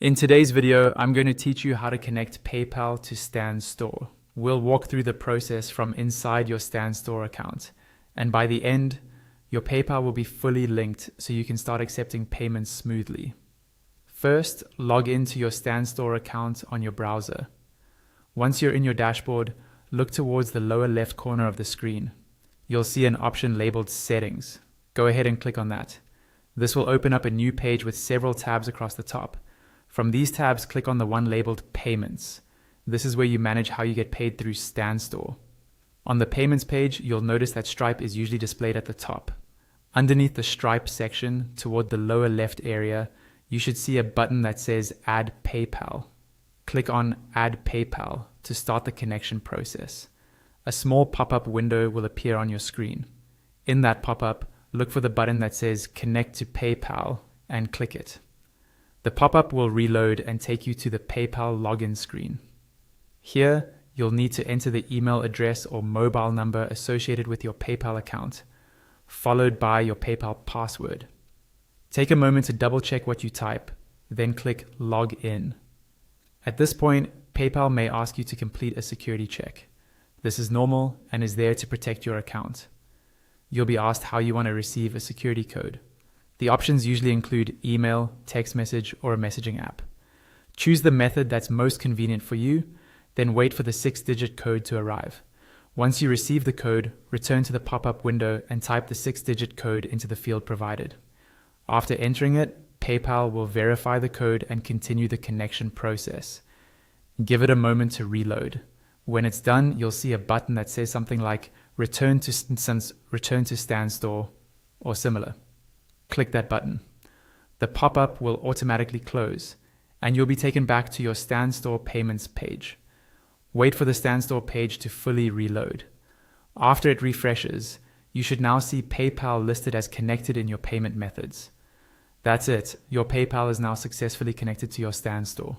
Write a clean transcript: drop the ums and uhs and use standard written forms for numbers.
In today's video, I'm going to teach you how to connect PayPal to Stan Store. We'll walk through the process from inside your Stan Store account, and by the end, your PayPal will be fully linked so you can start accepting payments smoothly. First, log into your Stan Store account on your browser. Once you're in your dashboard, look towards the lower left corner of the screen. You'll see an option labeled Settings. Go ahead and click on that. This will open up a new page with several tabs across the top. From these tabs, click on the one labeled Payments. This is where you manage how you get paid through Stan Store. On the Payments page, you'll notice that Stripe is usually displayed at the top. Underneath the Stripe section, toward the lower left area, you should see a button that says Add PayPal. Click on Add PayPal to start the connection process. A small pop-up window will appear on your screen. In that pop-up, look for the button that says Connect to PayPal and click it. The pop-up will reload and take you to the PayPal login screen. Here, you'll need to enter the email address or mobile number associated with your PayPal account, followed by your PayPal password. Take a moment to double-check what you type, then click Log In. At this point, PayPal may ask you to complete a security check. This is normal and is there to protect your account. You'll be asked how you want to receive a security code. The options usually include email, text message, or a messaging app. Choose the method that's most convenient for you, then wait for the 6-digit code to arrive. Once you receive the code, return to the pop-up window and type the 6-digit code into the field provided. After entering it, PayPal will verify the code and continue the connection process. Give it a moment to reload. When it's done, you'll see a button that says something like Return to Stan Store or similar. Click that button. The pop-up will automatically close, and you'll be taken back to your Stan Store payments page. Wait for the Stan Store page to fully reload. After it refreshes, you should now see PayPal listed as connected in your payment methods. That's it. Your PayPal is now successfully connected to your Stan Store.